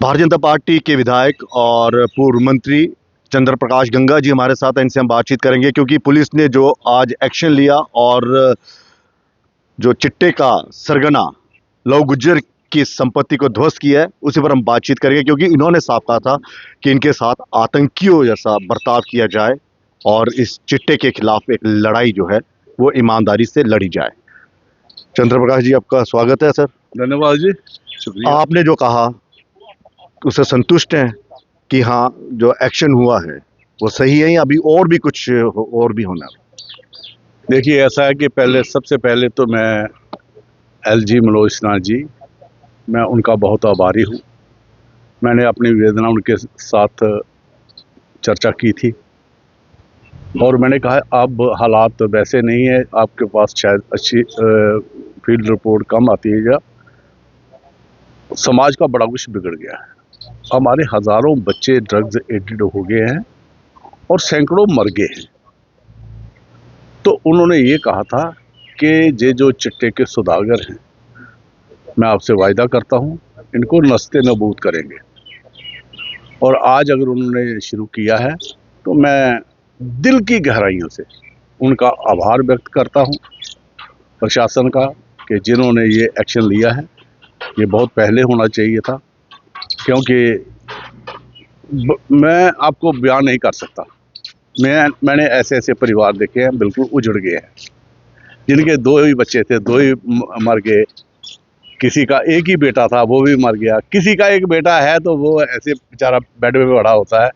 Bharatiya Janata party के विधायक और पूर्व मंत्री चंद्र प्रकाश गंगा जी हमारे साथ हैं। इनसे हम बातचीत करेंगे क्योंकि पुलिस ने जो आज एक्शन लिया और जो चिट्टे का सरगना लव गुज्जर की संपत्ति को ध्वस्त किया है, उसी पर हम बातचीत करेंगे क्योंकि इन्होंने साफ कहा था कि इनके साथ आतंकियों जैसा बर्ताव किया जाए और इस चिट्टे के खिलाफ एक लड़ाई जो है वो ईमानदारी से लड़ी जाए। चंद्र प्रकाश जी, आपका स्वागत है सर। धन्यवाद जी, शुक्रिया। आपने जो कहा उससे संतुष्ट हैं कि हाँ, जो एक्शन हुआ है वो सही है या अभी और भी कुछ और भी होना? देखिए, ऐसा है कि सबसे पहले तो मैं एलजी मनोज सिन्हा जी, मैं उनका बहुत आभारी हूँ। मैंने अपनी वेदना उनके साथ चर्चा की थी और मैंने कहा अब हालात वैसे नहीं है, आपके पास शायद अच्छी फील्ड रिपोर्ट कम आती है या समाज का बड़ा कुछ बिगड़ गया है। हमारे हज़ारों बच्चे ड्रग्स एडिक्ट हो गए हैं और सैकड़ों मर गए हैं। तो उन्होंने ये कहा था कि ये जो चिट्टे के सौदागर हैं, मैं आपसे वायदा करता हूँ इनको नस्ते नबूद करेंगे। और आज अगर उन्होंने शुरू किया है तो मैं दिल की गहराइयों से उनका आभार व्यक्त करता हूँ प्रशासन का कि जिन्होंने ये एक्शन लिया है। ये बहुत पहले होना चाहिए था, क्योंकि मैं आपको बयान नहीं कर सकता। मैंने ऐसे ऐसे परिवार देखे हैं बिल्कुल उजड़ गए हैं, जिनके दो ही बच्चे थे, दो ही मर गए। किसी का एक ही बेटा था, वो भी मर गया। किसी का एक बेटा है तो वो ऐसे बेचारा बेड पे पड़ा होता है।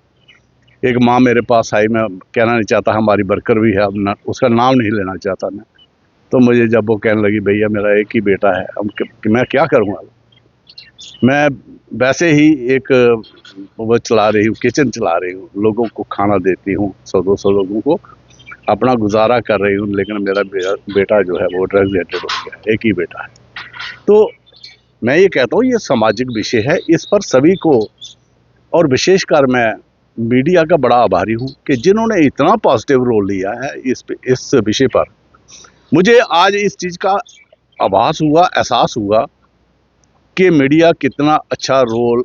एक माँ मेरे पास आई, मैं कहना नहीं चाहता, हमारी वर्कर भी है, अब उसका नाम नहीं लेना चाहता मैं। तो मुझे जब वो कहने लगी भैया मेरा एक ही बेटा है, अब मैं क्या करूँगा। मैं वैसे ही एक वो चला रही हूँ, किचन चला रही हूँ, लोगों को खाना देती हूँ, 100-200 लोगों को अपना गुजारा कर रही हूँ। लेकिन मेरा बेटा जो है वो ड्रग्स एडिक्ट हो गया, एक ही बेटा है। तो मैं ये कहता हूँ ये सामाजिक विषय है, इस पर सभी को, और विशेषकर मैं मीडिया का बड़ा आभारी हूँ कि जिन्होंने इतना पॉजिटिव रोल लिया है इस विषय पर। मुझे आज इस चीज़ का आभास हुआ, एहसास हुआ कि मीडिया कितना अच्छा रोल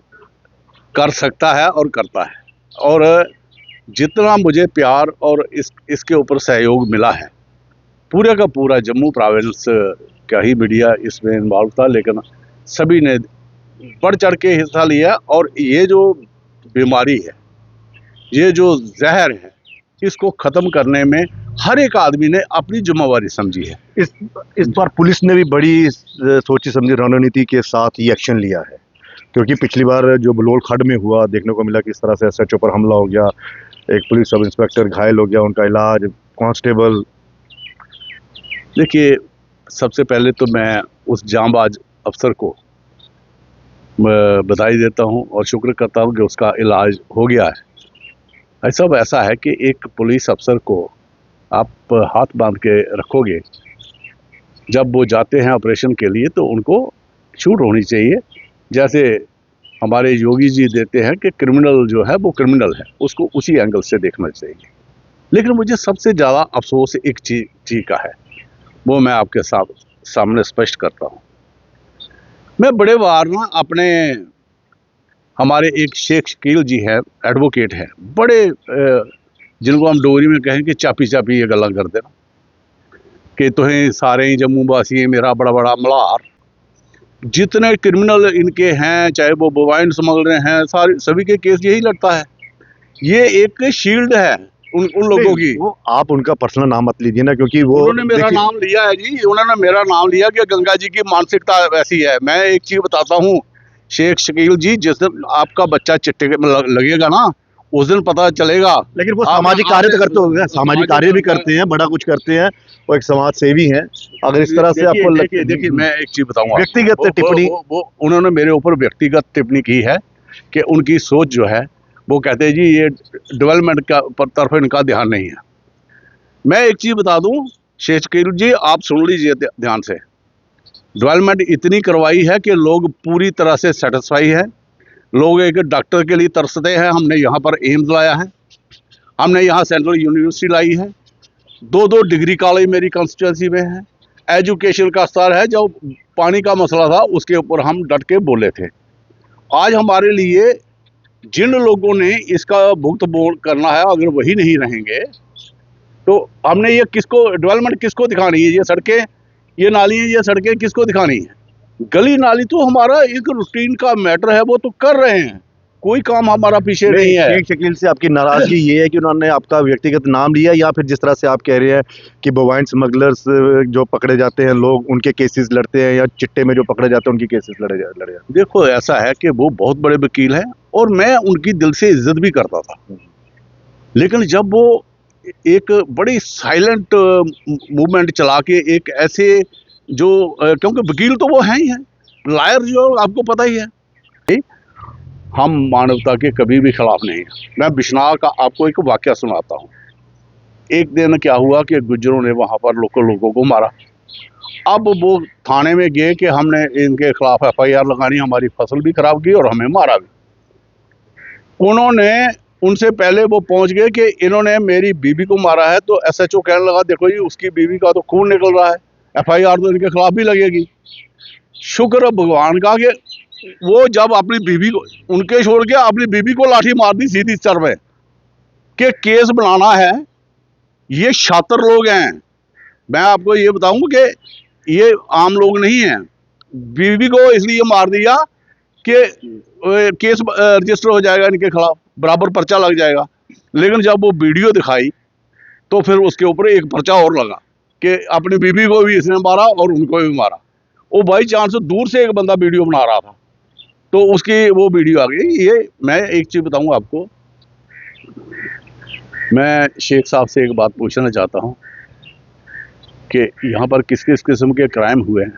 कर सकता है और करता है। और जितना मुझे प्यार और इसके ऊपर सहयोग मिला है, पूरे का पूरा जम्मू प्रोविंस का ही मीडिया इसमें इन्वॉल्व था, लेकिन सभी ने बढ़ चढ़ के हिस्सा लिया। और ये जो बीमारी है, ये जो जहर है, इसको ख़त्म करने में हर एक आदमी ने अपनी जिम्मेवारी समझी है। इस बार पुलिस ने भी बड़ी सोची समझी रणनीति के साथ ये एक्शन लिया है, क्योंकि पिछली बार जो बलोल खड्ड में हुआ, देखने को मिला किस तरह से एसएचओ पर हमला हो गया, एक पुलिस सब इंस्पेक्टर घायल हो गया, उनका इलाज, कांस्टेबल। देखिए, सबसे पहले तो मैं उस जांबाज अफसर को बधाई देता हूं और शुक्र करता हूं कि उसका इलाज हो गया है। सब ऐसा है कि एक पुलिस अफसर को आप हाथ बांध के रखोगे, जब वो जाते हैं ऑपरेशन के लिए तो उनको छूट होनी चाहिए। जैसे हमारे योगी जी देते हैं कि क्रिमिनल जो है वो क्रिमिनल है, उसको उसी एंगल से देखना चाहिए। लेकिन मुझे सबसे ज़्यादा अफसोस एक चीज़ का है, वो मैं आपके सामने स्पष्ट करता हूँ। मैं बड़े बार ना अपने हमारे एक शेख शकील जी हैं, एडवोकेट हैं, बड़े जिनको हम डोगरी में कहें कि चापी चापी ये गल्ला करते ना कि तुहें सारे ही जम्मू वासी मेरा बड़ा बड़ा मल्हार। जितने क्रिमिनल इनके हैं, चाहे वो बोवाइन स्मगलर हैं, सारे सभी के केस यही लड़ता है। ये एक शील्ड है उन लोगों की। वो आप उनका पर्सनल नाम मत लीजिए ना, क्योंकि वो उन्होंने मेरा नाम लिया है जी, उन्होंने मेरा नाम लिया कि गंगा जी की मानसिकता वैसी है। मैं एक चीज बताता हूँ शेख शकील जी, जिस दिन आपका बच्चा चिट्टे में लगेगा ना, उस दिन पता चलेगा। लेकिन वो सामाजिक कार्य तो करते होंगे, सामाजिक कार्य भी करते हैं, बड़ा कुछ करते हैं, वो एक समाज सेवी हैं। अगर इस तरह से आपको देखिए मैं एक चीज बताऊंगा, व्यक्तिगत टिप्पणी वो उन्होंने मेरे ऊपर व्यक्तिगत टिप्पणी की है कि उनकी सोच जो है, वो कहते हैं जी ये डेवलपमेंट का तरफ इनका ध्यान नहीं है। मैं एक चीज बता दूं शेख शकील जी, आप सुन लीजिए ध्यान से। डेवलपमेंट इतनी करवाई है कि लोग पूरी तरह से सेटिस्फाई है। लोग एक डॉक्टर के लिए तरसते हैं। हमने यहाँ पर एम्स लाया है, हमने यहाँ सेंट्रल यूनिवर्सिटी लाई है, 2-2 डिग्री कॉलेज मेरी कंस्टिट्यूंसी में है। एजुकेशन का स्तर है, जो पानी का मसला था उसके ऊपर हम डट के बोले थे। आज हमारे लिए जिन लोगों ने इसका भुगतान करना है, अगर वही नहीं रहेंगे तो हमने ये किसको डेवलपमेंट किसको दिखानी है? ये सड़कें, ये नालियाँ, ये सड़कें किसको दिखानी है? गली नाली तो हमारा एक रूटीन का मैटर है, वो तो कर रहे हैं, कोई काम हमारा पीछे नहीं है। शेख शकील से आपकी नाराजगी ये है कि उन्होंने आपका व्यक्तिगत नाम लिया, या फिर जिस तरह से आप कह रहे हैं कि बोवाइन स्मगलर्स जो पकड़े जाते हैं लोग, उनके केसेस लड़ते हैं, या चिट्टे में जो पकड़े जाते हैं उनकी केसेस लड़े जाते? देखो, ऐसा है कि वो बहुत बड़े वकील हैं और मैं उनकी दिल से इज्जत भी करता था, लेकिन जब वो एक बड़ी साइलेंट मूवमेंट चला के एक ऐसे जो क्योंकि वकील तो वो हैं ही हैं, लायर जो आपको पता ही है, हम मानवता के कभी भी खिलाफ नहीं है। मैं बिश्नाह का आपको एक वाकया सुनाता हूँ। एक दिन क्या हुआ कि गुज्जरों ने वहाँ पर लोकल लोगों को मारा। अब वो थाने में गए कि हमने इनके खिलाफ FIR लगानी, हमारी फसल भी खराब की और हमें मारा भी। उन्होंने उनसे पहले वो पहुंच गए कि इन्होंने मेरी बीवी को मारा है, तो SHO कहने लगा देखो जी उसकी बीवी का तो खून निकल रहा है, FIR तो इनके खिलाफ भी लगेगी। शुक्र भगवान का कि वो जब अपनी बीवी को उनके छोड़ के अपनी बीवी को लाठी मार दी सीधी सर में कि केस बनाना है, ये शातिर लोग हैं। मैं आपको ये बताऊं कि ये आम लोग नहीं हैं। बीवी को इसलिए मार दिया कि केस रजिस्टर हो जाएगा इनके खिलाफ, बराबर पर्चा लग जाएगा। लेकिन जब वो वीडियो दिखाई तो फिर उसके ऊपर एक पर्चा और लगा कि अपनी बीवी को भी इसने मारा और उनको भी मारा। वो बाई चांस दूर से एक बंदा वीडियो बना रहा था तो उसकी वो वीडियो आ गई। ये मैं एक चीज़ बताऊं आपको, मैं शेख साहब से एक बात पूछना चाहता हूं कि यहाँ पर किस किस किस्म के क्राइम हुए हैं,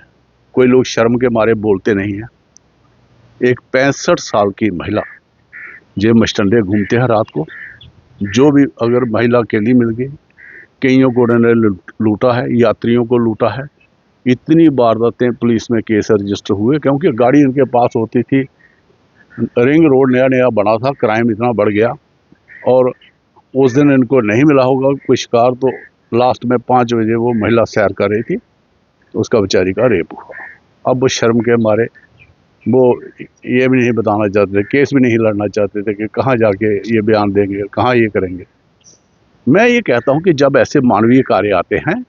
कोई लोग शर्म के मारे बोलते नहीं हैं। एक 65 साल की महिला जो मस्टंडे घूमते हैं रात को, जो भी अगर महिला अकेली मिल गई, कईयों को उन्होंने लूटा है, यात्रियों को लूटा है। इतनी वारदातें पुलिस में केस रजिस्टर हुए क्योंकि गाड़ी इनके पास होती थी। रिंग रोड नया नया बना था, क्राइम इतना बढ़ गया और उस दिन इनको नहीं मिला होगा कोई शिकार, तो लास्ट में 5 बजे वो महिला सैर कर रही थी, उसका बेचारी का रेप हुआ। अब वो शर्म के मारे वो ये भी नहीं बताना चाहते थे, केस भी नहीं लड़ना चाहते थे कि कहाँ जाके ये बयान देंगे, कहाँ ये करेंगे। मैं ये कहता हूँ कि जब ऐसे मानवीय कार्य आते हैं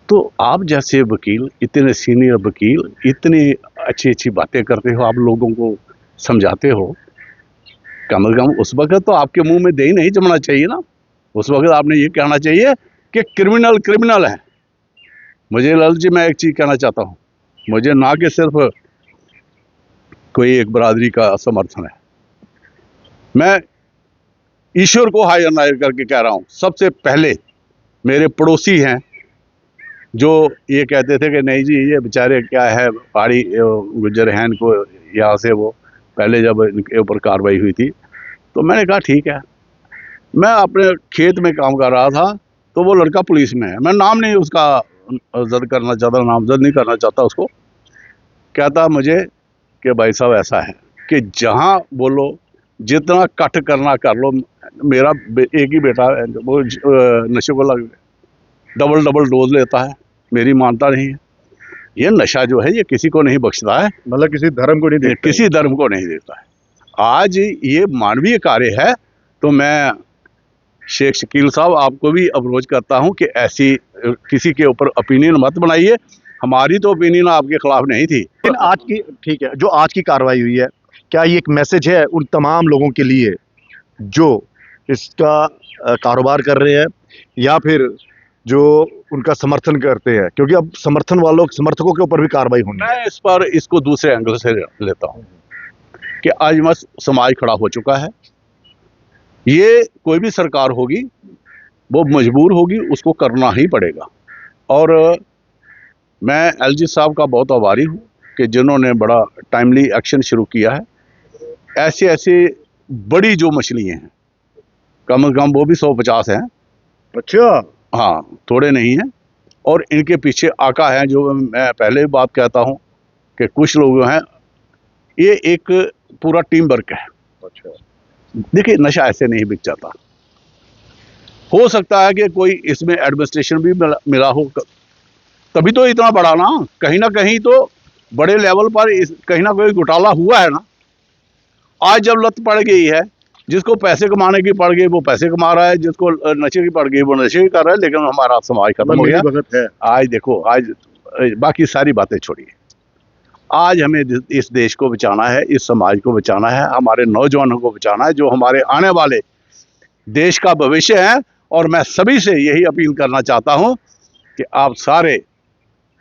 तो आप जैसे वकील, इतने सीनियर वकील, इतनी अच्छी अच्छी बातें करते हो, आप लोगों को समझाते हो, कम से कम उस वक्त तो आपके मुंह में दही नहीं जमना चाहिए ना। उस वक्त आपने ये कहना चाहिए कि क्रिमिनल क्रिमिनल है। मुझे लाल जी, मैं एक चीज़ कहना चाहता हूँ, मुझे ना कि सिर्फ कोई एक बरादरी का समर्थन है, मैं ईश्वर को हायर नायर करके कह रहा हूँ। सबसे पहले मेरे पड़ोसी हैं जो ये कहते थे कि नहीं जी ये बेचारे क्या है, पहाड़ी गुज्जर हैं, इनको यहाँ से वो पहले जब इनके ऊपर कार्रवाई हुई थी तो मैंने कहा ठीक है। मैं अपने खेत में काम कर रहा था तो वो लड़का पुलिस में है, मैं नाम नहीं उसका जद करना चाहता, नामजद नहीं करना चाहता उसको। कहता मुझे कि भाई साहब ऐसा है कि जहाँ बोलो जितना कट करना कर लो, मेरा एक ही बेटा है वो नशे को लग डबल डोज लेता है, मेरी मानता नहीं है। ये नशा जो है ये किसी को नहीं बख्शता है, मतलब किसी धर्म को नहीं देखता, किसी धर्म को नहीं देता है। आज ये मानवीय कार्य है तो मैं शेख शकील साहब आपको भी अप्रोच करता हूं कि ऐसी किसी के ऊपर ओपिनियन मत बनाइए। हमारी तो ओपिनियन आपके खिलाफ नहीं थी, लेकिन आज की, ठीक है, जो आज की कार्रवाई हुई है, क्या ये एक मैसेज है उन तमाम लोगों के लिए जो इसका कारोबार कर रहे हैं, या फिर जो उनका समर्थन करते हैं? क्योंकि अब समर्थन वालों, समर्थकों के ऊपर भी कार्रवाई होनी है। मैं इस पर इसको दूसरे एंगल से लेता हूं कि आज मत समाज खड़ा हो चुका है। ये कोई भी सरकार होगी वो मजबूर होगी, उसको करना ही पड़ेगा। और मैं LG साहब का बहुत आभारी हूँ कि जिन्होंने बड़ा टाइमली एक्शन शुरू किया है। ऐसे ऐसे बड़ी जो मछलियाँ हैं, कम से कम वो भी 150 हैं। अच्छा, हाँ, थोड़े नहीं हैं। और इनके पीछे आका हैं, जो मैं पहले भी बात कहता हूँ कि कुछ लोग हैं, ये एक पूरा टीम वर्क है। अच्छा, देखिए नशा ऐसे नहीं बिक जाता। हो सकता है कि कोई इसमें एडमिनिस्ट्रेशन भी मिला हो, तभी तो इतना बड़ा ना कहीं तो बड़े लेवल पर कहीं ना कोई घोटाला हुआ है ना। आज जब लत पड़ गई है, जिसको पैसे कमाने की पड़ गई वो पैसे कमा रहा है, जिसको नशे की पड़ गई वो नशे की कर रहा है, लेकिन हमारा समाज खत्म हो गया। वक्त है। आज देखो, आज बाकी सारी बातें छोड़िए, आज हमें इस देश को बचाना है, इस समाज को बचाना है, हमारे नौजवानों को बचाना है, जो हमारे आने वाले देश का भविष्य है। और मैं सभी से यही अपील करना चाहता हूं कि आप सारे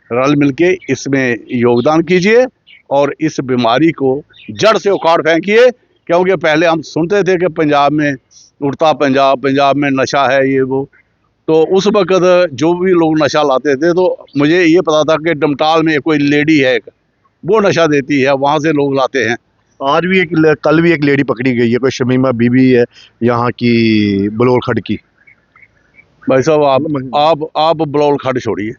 रल मिलके इसमें योगदान कीजिए और इस बीमारी को जड़ से उखाड़ फेंकिए। क्योंकि पहले हम सुनते थे कि पंजाब में उड़ता पंजाब, पंजाब में नशा है, ये वो, तो उस वक्त जो भी लोग नशा लाते थे तो मुझे ये पता था कि डमटाल में कोई लेडी है, वो नशा देती है, वहाँ से लोग लाते हैं। आज भी कल भी एक लेडी पकड़ी गई है, कोई शमीमा बीबी है यहाँ की, बलोर खड की। भाई साहब, आप बलौल खड्ड छोड़िए,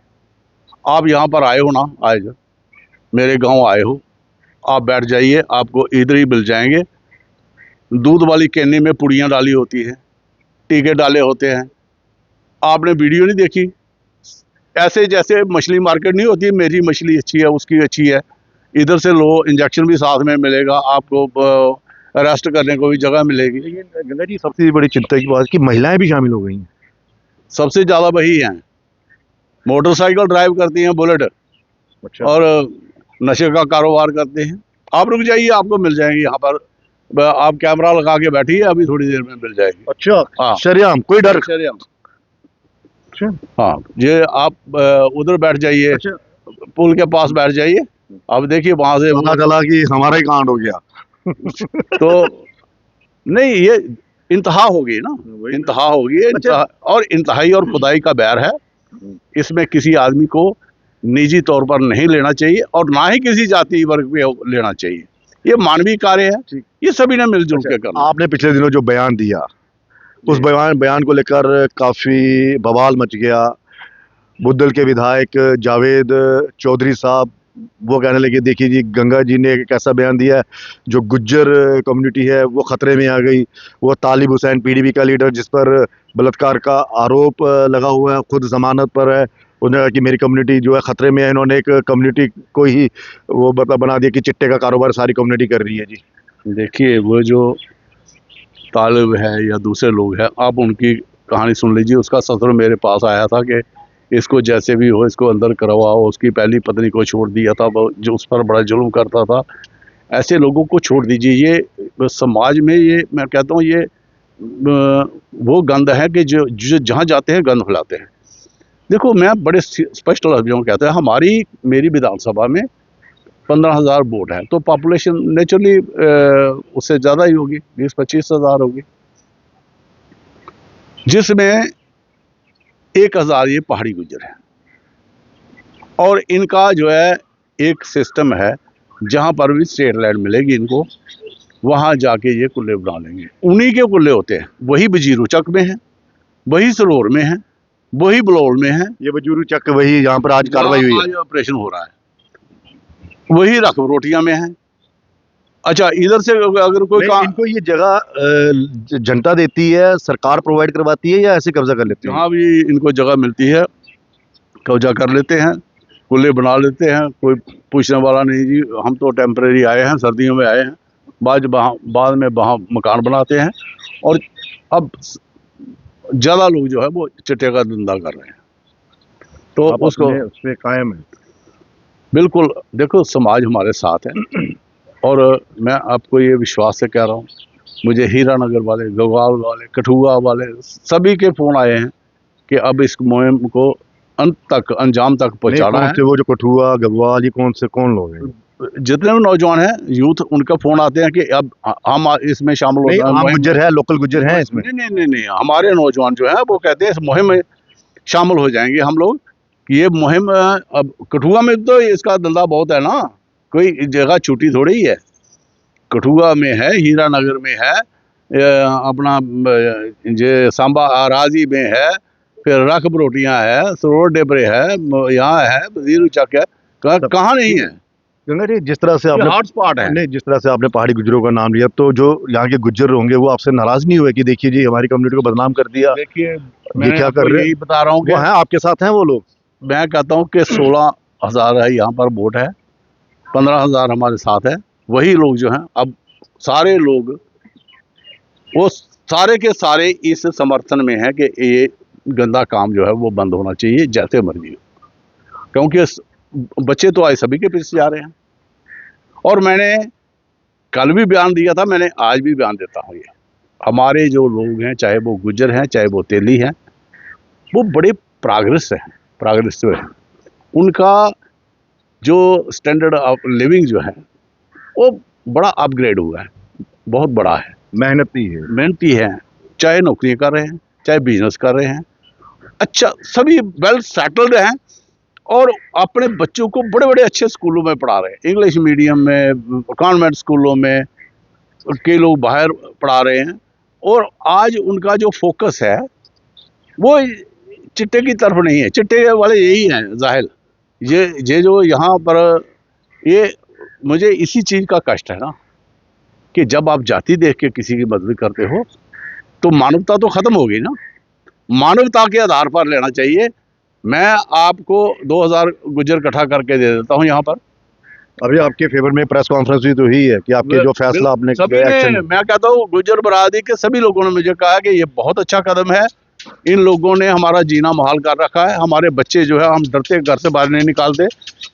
आप यहाँ पर आए हो ना, आज मेरे गांव आए हो, आप बैठ जाइए, आपको इधर ही मिल जाएंगे। दूध वाली कैनी में पुड़ियाँ डाली होती हैं, टीके डाले होते हैं। आपने वीडियो नहीं देखी? ऐसे जैसे मछली मार्केट नहीं होती, मेरी मछली अच्छी है, उसकी अच्छी है, इधर से लो, इंजेक्शन भी साथ में मिलेगा, आपको अरेस्ट करने को भी जगह मिलेगी। लेकिन गंगा जी, सबसे बड़ी चिंता की बात है कि महिलाएं भी शामिल हो गई हैं। सबसे ज़्यादा वही हैं, मोटरसाइकिल ड्राइव करती हैं, बुलेट, अच्छा। और नशे का कारोबार करते हैं। आप रुक जाइए, आपको मिल जाएंगे यहाँ पर, आप कैमरा लगा के बैठिए, अभी थोड़ी देर में मिल जाएगी। अच्छा, हाँ, शरेआम, कोई डर? शरेआम। अच्छा, हाँ, ये आप उधर बैठ जाइए, अच्छा, पुल के पास बैठ जाइए, अब देखिए वहां से पता चला कि हमारा ही कांड हो गया। तो नहीं, ये इंतहा होगी ना, इंतहा होगी, इंतहा, और इंतहाई और खुदाई का बैर है। इसमें किसी आदमी को निजी तौर पर नहीं लेना चाहिए और ना ही किसी जाति वर्ग पे लेना चाहिए। ये मानवीय कार्य है, ये सभी ने मिलजुल के करना। आपने पिछले दिनों जो बयान दिया, उस बयान को लेकर काफी बवाल मच गया। बुद्धल के विधायक जावेद चौधरी साहब वो कहने लगे, देखिए जी, गंगा जी ने एक ऐसा बयान दिया है, जो गुज्जर कम्युनिटी है वो खतरे में आ गई। वो तालिब हुसैन पीडीपी का लीडर, जिस पर बलात्कार का आरोप लगा हुआ है, खुद जमानत पर है, उन्होंने कहा कि मेरी कम्युनिटी जो है खतरे में है। इन्होंने एक कम्युनिटी को ही वो बना दिया कि चिट्टे का कारोबार सारी कम्युनिटी कर रही है जी। देखिए, वो जो तालिब है या दूसरे लोग हैं, आप उनकी कहानी सुन लीजिए। उसका सत्र मेरे पास आया था कि इसको जैसे भी हो इसको अंदर करवाओ, उसकी पहली पत्नी को छोड़ दिया था, वो जो उस पर बड़ा जुल्म करता था। ऐसे लोगों को छोड़ दीजिए। ये समाज में, ये मैं कहता हूँ, ये वो गंद है कि जो जहाँ जाते हैं गंद फैलाते हैं। देखो, मैं बड़े स्पष्ट लफ्ज़ों में कहता है, मेरी विधानसभा में 15,000 वोट है, तो पॉपुलेशन नेचुरली उससे ज़्यादा ही होगी, 20-25 हज़ार होगी, जिसमें 1,000 ये पहाड़ी गुज्जर है। और इनका जो है एक सिस्टम है, जहाँ पर भी स्टेट लैंड मिलेगी इनको, वहाँ जाके ये कुल्ले बना लेंगे। उन्हीं के कुल्ले होते हैं, वही बजीरू चक में है, वही सरोर में है, वही बलौल में है। ये बजूरू चक वही जहाँ पर आज कार्रवाई हुई है, आज ऑपरेशन हो रहा है, वही रकब रोटियां में है। अच्छा, इधर से अगर कोई इनको ये जगह जनता देती है, सरकार प्रोवाइड करवाती है, या ऐसे कब्जा कर लेते हैं? जहाँ भी इनको जगह मिलती है कब्जा कर लेते हैं, कुल्ले बना लेते हैं, कोई पूछने वाला नहीं जी। हम तो टेम्परेरी आए हैं, सर्दियों में आए हैं, बाद में वहाँ मकान बनाते हैं। और अब ज़्यादा लोग जो है वो चिट्टे का धंधा कर रहे हैं, तो उसको उस पे कायम है। बिल्कुल। देखो, समाज हमारे साथ है, और मैं आपको ये विश्वास से कह रहा हूँ, मुझे हीरानगर वाले, गगवाल वाले, कठुआ वाले सभी के फ़ोन आए हैं कि अब इस मुहिम को अंजाम तक पहुँचाना है। वो जो कठुआ गगवाल, ये कौन लोग हैं? जितने भी नौजवान हैं, यूथ, उनका फ़ोन आते हैं कि अब हम इसमें शामिल हो जाएं। गुज्जर है, लोकल गुज्जर हैं इसमें? नहीं, हमारे नौजवान जो है वो कहते हैं इस मुहिम में शामिल हो जाएंगे हम लोग। ये मुहिम, अब कठुआ में तो इसका धंधा बहुत है ना, कोई जगह छूटी थोड़ी ही है। कठुआ में है, हीरानगर में है, अपना ये सांबा राजी में है, फिर रख बरोटियाँ है, सरोवर डेबरे है, यहाँ है, वजीरू चक है, कहाँ नहीं है? गंगा जी, जिस तरह से आपने हॉट स्पॉट है। नहीं, जिस तरह से आपने पहाड़ी गुज्जरों का नाम लिया, तो जो यहाँ के गुज्जर होंगे वो आपसे नाराज नहीं हुए कि देखिए जी, हमारी कम्युनिटी को बदनाम कर दिया? देखिए, ये क्या कर रहे हैं? बता रहा हूँ, वो हैं, आपके साथ हैं वो लोग? मैं कहता हूँ कि 16,000 है यहाँ पर वोट है, 15,000 हमारे साथ है। वही लोग जो हैं अब सारे लोग वो सारे के सारे इस समर्थन में है कि ये गंदा काम जो है वो बंद होना चाहिए जैसे मर्जी हो, क्योंकि बच्चे तो आज सभी के पीछे जा रहे हैं। और मैंने कल भी बयान दिया था, मैंने आज भी बयान देता हूँ, ये हमारे जो लोग हैं, चाहे वो गुज्जर हैं चाहे वो तेली हैं, वो बड़े प्रोग्रेसिव हैं। उनका जो स्टैंडर्ड ऑफ लिविंग जो है वो बड़ा अपग्रेड हुआ है, बहुत बड़ा है। मेहनती है, चाहे नौकरियां कर रहे हैं चाहे बिजनेस कर रहे हैं, अच्छा सभी वेल सेटल्ड हैं और अपने बच्चों को बड़े बड़े अच्छे स्कूलों में पढ़ा रहे हैं, इंग्लिश मीडियम में, कॉन्वेंट स्कूलों में, कई लोग बाहर पढ़ा रहे हैं। और आज उनका जो फोकस है वो चिट्टे की तरफ नहीं है, चिट्टे वाले यही हैं जाहिल, ये जो यहाँ पर ये मुझे इसी चीज़ का कष्ट है ना कि जब आप जाति देख के किसी की मदद करते हो तो मानवता तो खत्म होगी ना, मानवता के आधार पर लेना चाहिए। मैं आपको 2000 गुज्जर इकट्ठा करके दे देता हूँ यहाँ पर। अभी आपके फेवर में प्रेस कॉन्फ्रेंस भी तो हुई है कि आपके जो फैसला आपने सभी ने, मैं कहता हूँ गुज्जर बरादरी के सभी लोगों ने मुझे कहा कि ये बहुत अच्छा कदम है, इन लोगों ने हमारा जीना मुहाल कर रखा है, हमारे बच्चे जो है हम डरते घर से बाहर नहीं निकालते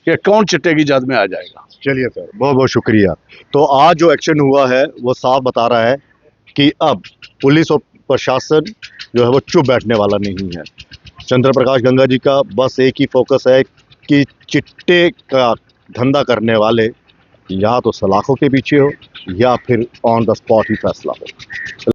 कि कौन चिट्टे की जद में आ जाएगा। चलिए सर, बहुत बहुत शुक्रिया। तो आज जो एक्शन हुआ है वो साफ बता रहा है कि अब पुलिस और प्रशासन जो है वो चुप बैठने वाला नहीं है। चंद्र प्रकाश गंगा जी का बस एक ही फोकस है कि चिट्टे का धंधा करने वाले या तो सलाखों के पीछे हो या फिर ऑन द स्पॉट ही फैसला हो।